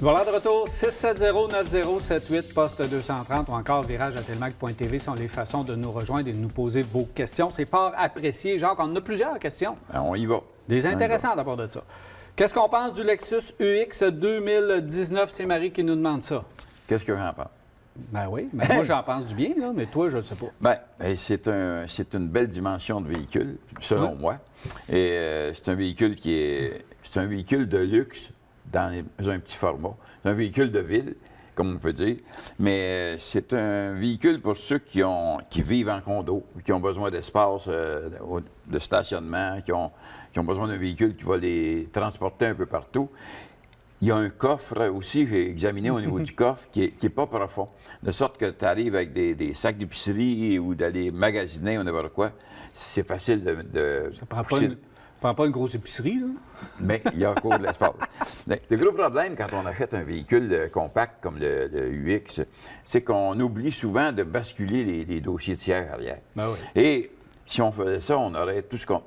Voilà de retour, 670-9078, poste 230 ou encore virage@telmac.tv sont les façons de nous rejoindre et de nous poser vos questions. C'est fort apprécié. Jacques, on a plusieurs questions. On y va. Des intéressantes à part de ça. Qu'est-ce qu'on pense du Lexus UX 2019? C'est Marie qui nous demande ça. Qu'est-ce que j'en pense? Ben oui, mais moi j'en pense du bien, là, mais toi, je ne sais pas. Bien, c'est une belle dimension de véhicule, selon moi. Et c'est un véhicule c'est un véhicule de luxe dans un petit format. C'est un véhicule de ville, comme on peut dire. Mais c'est un véhicule pour ceux qui vivent en condo, qui ont besoin d'espace, de stationnement, qui ont besoin d'un véhicule qui va les transporter un peu partout. Il y a un coffre aussi, j'ai examiné au niveau du coffre, qui est pas profond. De sorte que tu arrives avec des sacs d'épicerie ou d'aller magasiner ou n'importe quoi, c'est facile de Ça prend pas une grosse épicerie, là. Mais il y a encore de l'espace. Le gros problème quand on achète un véhicule compact comme le UX, c'est qu'on oublie souvent de basculer les dossiers tiers arrière. Ben oui. Et si on faisait ça, on aurait tout ce qu'on...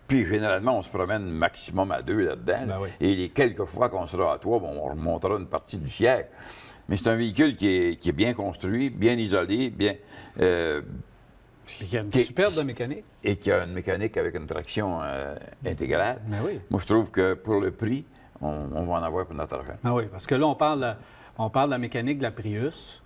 Puis, généralement, on se promène maximum à 2 là-dedans. Ben oui. Et les quelques fois qu'on sera à 3, on remontera une partie du siècle. Mais c'est un véhicule qui est bien construit, bien isolé, bien... Il y a une superbe mécanique. Et qui a une mécanique avec une traction intégrale. Ben oui. Moi, je trouve que pour le prix, on va en avoir pour notre argent. Ben oui, parce que là, on parle de la mécanique de la Prius.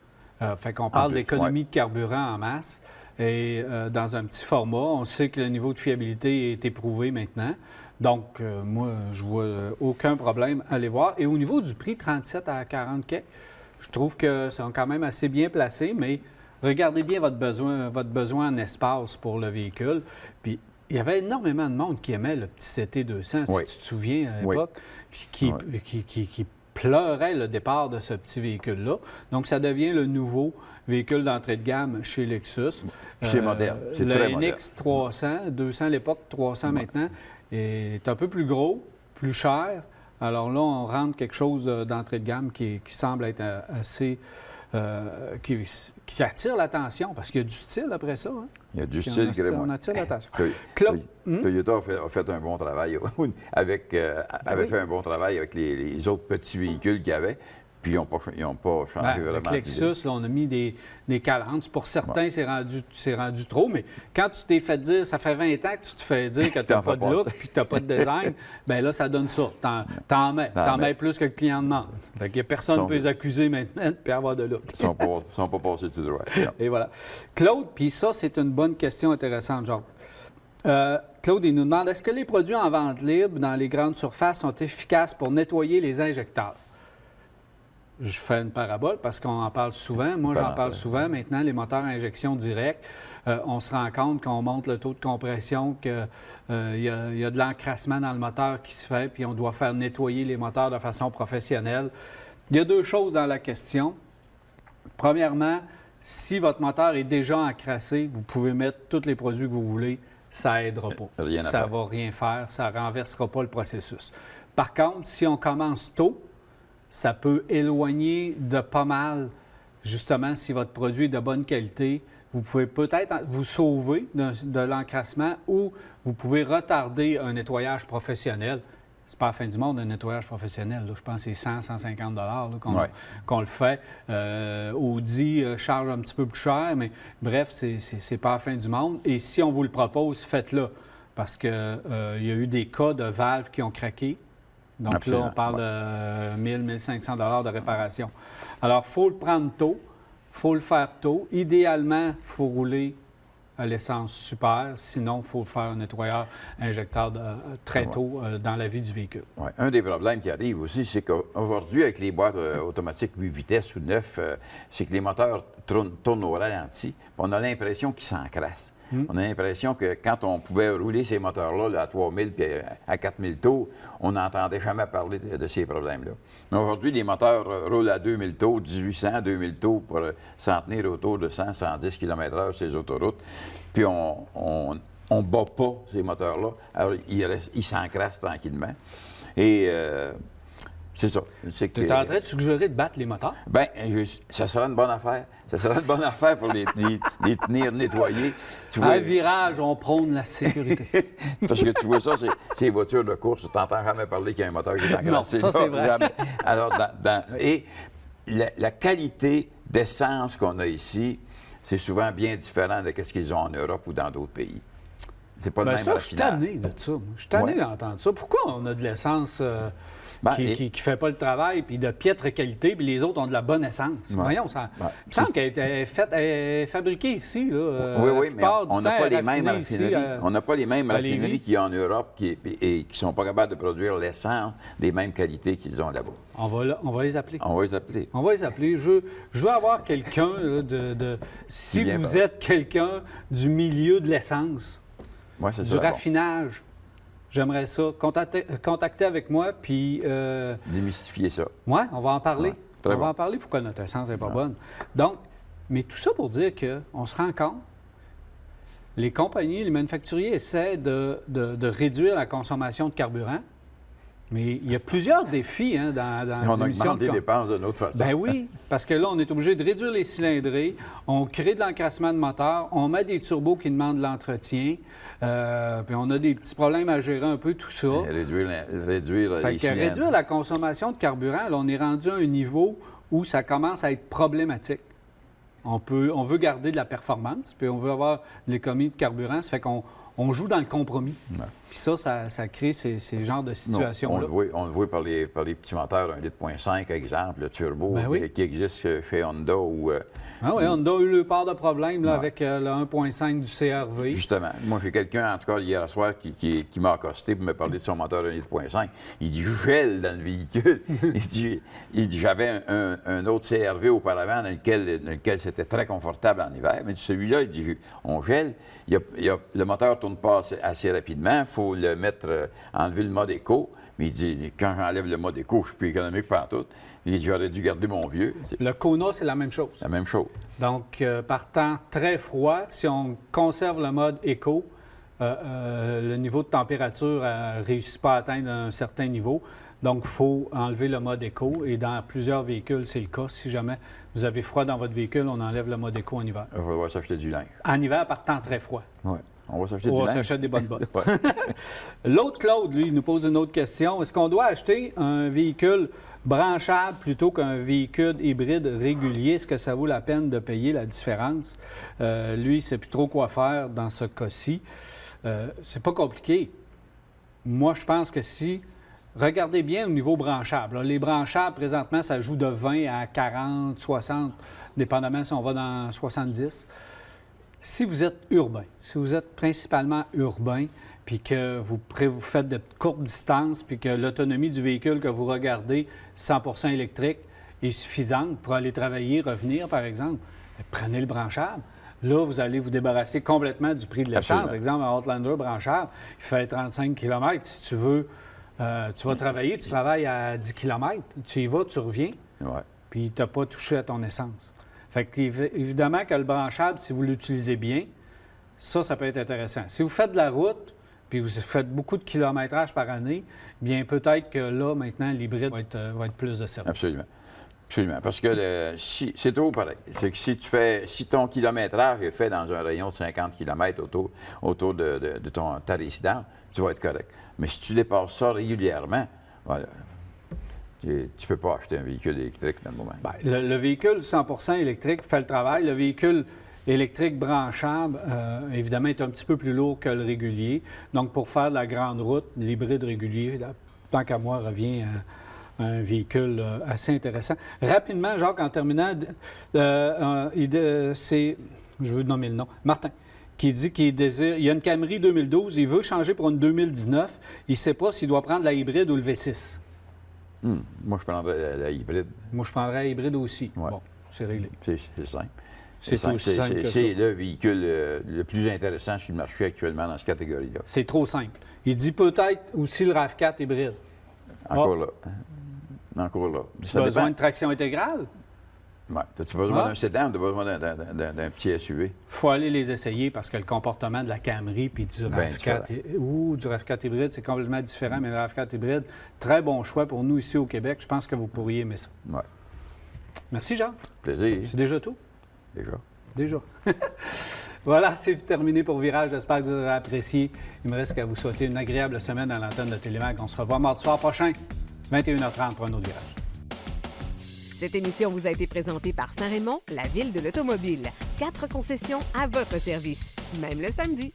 Fait qu'on parle d'économie de carburant en masse. Et dans un petit format, on sait que le niveau de fiabilité est éprouvé maintenant. Donc, moi, je vois aucun problème à aller voir. Et au niveau du prix, 37 à 40 quais, je trouve que c'est quand même assez bien placé, mais regardez bien votre besoin en espace pour le véhicule. Puis, il y avait énormément de monde qui aimait le petit CT200, si tu te souviens à l'époque, puis qui pleurait le départ de ce petit véhicule-là. Donc, ça devient le nouveau véhicule d'entrée de gamme chez Lexus. C'est moderne, c'est très moderne. Le NX 300, 200 à l'époque, 300 maintenant, est un peu plus gros, plus cher. Alors là, on rentre quelque chose d'entrée de gamme qui semble être assez... qui attire l'attention, parce qu'il y a du style après ça. Hein? Il y a du style, on attire l'attention. Toyota a fait un bon travail avait fait un bon travail avec les autres petits véhicules qu'il y avait. Puis ils n'ont pas changé vraiment. Avec Lexus, là, on a mis des calences. Pour certains, c'est rendu trop, mais quand tu t'es fait dire, ça fait 20 ans que tu te fais dire que tu n'as pas de look puis que tu n'as pas de design, bien là, ça donne ça. T'en mets plus que le client demande. Fait que personne ne peut les accuser maintenant de ne avoir de look. Ils ne sont pas passés tout droit. Et voilà. Claude, puis ça, c'est une bonne question intéressante, genre. Claude, il nous demande, est-ce que les produits en vente libre dans les grandes surfaces sont efficaces pour nettoyer les injecteurs? Je fais une parabole parce qu'on en parle souvent. Moi, j'en parle souvent. Maintenant, les moteurs à injection directe, on se rend compte qu'on monte le taux de compression, qu'il y a de l'encrassement dans le moteur qui se fait, puis on doit faire nettoyer les moteurs de façon professionnelle. Il y a deux choses dans la question. Premièrement, si votre moteur est déjà encrassé, vous pouvez mettre tous les produits que vous voulez, ça n'aidera pas. Ça ne va rien faire, ça ne renversera pas le processus. Par contre, si on commence tôt, ça peut éloigner de pas mal, justement, si votre produit est de bonne qualité. Vous pouvez peut-être vous sauver de l'encrassement ou vous pouvez retarder un nettoyage professionnel. C'est pas la fin du monde, un nettoyage professionnel. Là. Je pense que c'est 100, 150 $ qu'on le fait. Audi charge un petit peu plus cher, mais bref, c'est pas la fin du monde. Et si on vous le propose, faites-le. Parce qu'il y a eu des cas de valves qui ont craqué. Donc Absolument. Là, on parle de 1 000, 1 500 $ de réparation. Alors, il faut le prendre tôt, il faut le faire tôt. Idéalement, il faut rouler à l'essence super. Sinon, il faut faire un nettoyeur injecteur très tôt dans la vie du véhicule. Ouais. Un des problèmes qui arrive aussi, c'est qu'aujourd'hui, avec les boîtes automatiques 8 vitesses ou 9, c'est que les moteurs tournent au ralenti. On a l'impression qu'ils s'encrassent. On a l'impression que quand on pouvait rouler ces moteurs-là là, à 3000 puis à 4000 tours, on n'entendait jamais parler de ces problèmes-là. Mais aujourd'hui, les moteurs roulent à 2000 tours, 1800, 2000 tours pour s'en tenir autour de 100, 110 km/h sur les autoroutes. Puis on ne bat pas ces moteurs-là. Alors, ils s'encrassent tranquillement. Et C'est ça. Tu es en train de suggérer de battre les moteurs? Bien, ça serait une bonne affaire. Ça serait une bonne affaire pour les tenir nettoyés. Tu vois, À un virage, on prône la sécurité. parce que tu vois ça, c'est les voitures de course. Tu n'entends jamais parler qu'il y a un moteur qui est encrassé. Non, ça, c'est vrai. Jamais. Alors, et la qualité d'essence qu'on a ici, c'est souvent bien différent de ce qu'ils ont en Europe ou dans d'autres pays. C'est pas le même Ça, je suis raffinage. tanné de ça. Je suis tanné d'entendre ça. Pourquoi on a de l'essence qui ne fait pas le travail, puis de piètre qualité, puis les autres ont de la bonne essence? Voyons, ça il me semble qu'elle est fabriquée ici. Là, oui, mais on n'a pas les mêmes raffineries. On n'a pas les mêmes raffineries Lévis. qu'il y a en Europe et qui ne sont pas capables de produire l'essence des mêmes qualités qu'ils ont là-bas. On va les appeler. On va les appeler. On va les appeler. Je veux avoir quelqu'un si vient vous par- êtes quelqu'un du milieu de l'essence, Moi, c'est du ça. bon. raffinage, j'aimerais ça. Contacter avec moi, puis... Démystifier ça. Oui, on va en parler. Ouais, très On va bon. en parler pourquoi notre essence n'est pas bonne. Donc, mais tout ça pour dire qu'on se rend compte, les compagnies, les manufacturiers essaient de réduire la consommation de carburant, mais il y a plusieurs défis dans On la diminution augmente les dépenses d'une autre façon. Ben oui, parce que là, on est obligé de réduire les cylindrées, on crée de l'encrassement de moteur, on met des turbos qui demandent de l'entretien, puis on a des petits problèmes à gérer un peu tout ça. Réduire Fait les que cylindres. réduire la consommation de carburant, là, on est rendu à un niveau où ça commence à être problématique. On veut garder de la performance, puis on veut avoir de l'économie de carburant, ça fait qu'on joue dans le compromis. Ouais. Puis ça crée ces genres de Non, situations-là. on le voit par les petits moteurs 1,5 litre, exemple, le turbo, Ben oui. qui existe chez Honda ou... Ah oui, Honda a eu le part de problème là, Ouais. avec le 1.5 du CR-V. Justement. Moi, j'ai quelqu'un, en tout cas, hier soir, qui m'a accosté pour me parler de son moteur 1,5 litre. Il dit « Je gèle dans le véhicule. » Il dit J'avais un autre CR-V auparavant dans lequel c'était très confortable en hiver. Mais celui-là, il dit « On gèle. Le moteur ne tourne pas assez rapidement. Il faut le mettre, enlever le mode éco. » Mais il dit « Quand j'enlève le mode éco, je suis plus économique pantoute. » Il dit « J'aurais dû garder mon vieux. » C'est Le Kona, c'est la même chose. la même chose. Donc, par temps très froid, si on conserve le mode éco, le niveau de température ne réussit pas à atteindre un certain niveau. Donc, il faut enlever le mode éco. Et dans plusieurs véhicules, c'est le cas. Si jamais vous avez froid dans votre véhicule, on enlève le mode éco en hiver. On va devoir s'acheter du linge. En hiver, par temps très froid. Ouais. On va s'acheter On du va linge. s'acheter des bonnes bottes. Ouais. L'autre Claude, lui, il nous pose une autre question. Est-ce qu'on doit acheter un véhicule branchable plutôt qu'un véhicule hybride régulier? Est-ce que ça vaut la peine de payer la différence? Lui, il ne sait plus trop quoi faire dans ce cas-ci. C'est pas compliqué. Moi, je pense que si... Regardez bien au niveau branchable. Là. Les branchables, présentement, ça joue de 20 à 40, 60, dépendamment si on va dans 70. Si vous êtes urbain, si vous êtes principalement urbain, puis que vous faites de courtes distances, puis que l'autonomie du véhicule que vous regardez, 100 électrique, est suffisante pour aller travailler, revenir, par exemple, prenez le branchable. Là, vous allez vous débarrasser complètement du prix de l'essence. Absolument. Exemple, un Outlander branchable, il fait 35 km. Si tu veux, tu vas travailler, tu travailles à 10 km. Tu y vas, tu reviens, Ouais. puis tu n'as pas touché à ton essence. Fait qu'évidemment que le branchable, si vous l'utilisez bien, ça peut être intéressant. Si vous faites de la route, puis vous faites beaucoup de kilométrage par année, bien peut-être que là, maintenant, l'hybride va être plus de service. Absolument. Absolument. Parce que c'est toujours pareil. C'est que si ton kilométrage est fait dans un rayon de 50 km autour de ta résidence, tu vas être correct. Mais si tu dépasses ça régulièrement, voilà, tu ne peux pas acheter un véhicule électrique dans le moment. Bien, le véhicule 100 électrique fait le travail. Le véhicule électrique branchable, évidemment, est un petit peu plus lourd que le régulier. Donc, pour faire de la grande route, l'hybride régulier, là, tant qu'à moi, revient à un véhicule assez intéressant. Rapidement, Jacques, en terminant, je veux nommer le nom, Martin, qui dit qu'il désire, il y a une Camry 2012, il veut changer pour une 2019, il ne sait pas s'il doit prendre la hybride ou le V6. Moi, je prendrais la hybride. Moi, je prendrais la hybride aussi. Ouais. Bon, c'est réglé. C'est simple. C'est aussi simple que ça. C'est le véhicule le plus intéressant sur le marché actuellement dans cette catégorie-là. C'est trop simple. Il dit peut-être aussi le RAV4 hybride. Encore là. Encore là. Tu as besoin de traction intégrale? Ouais. As-tu besoin Ah. d'un sédan ou tu as besoin d'un petit SUV? Il faut aller les essayer parce que le comportement de la Camry puis du Ben RAV4 ou du RAV4 hybride, c'est complètement différent, mais le RAV4 hybride, très bon choix pour nous ici au Québec. Je pense que vous pourriez aimer ça. Ouais. Merci, Jean. Plaisir. C'est déjà tout? Déjà. Voilà, c'est terminé pour Virage. J'espère que vous avez apprécié. Il me reste qu'à vous souhaiter une agréable semaine à l'antenne de Télémac. On se revoit mardi soir prochain, 21h30 pour un autre Virage. Cette émission vous a été présentée par Saint-Raymond, la ville de l'automobile. 4 concessions à votre service, même le samedi.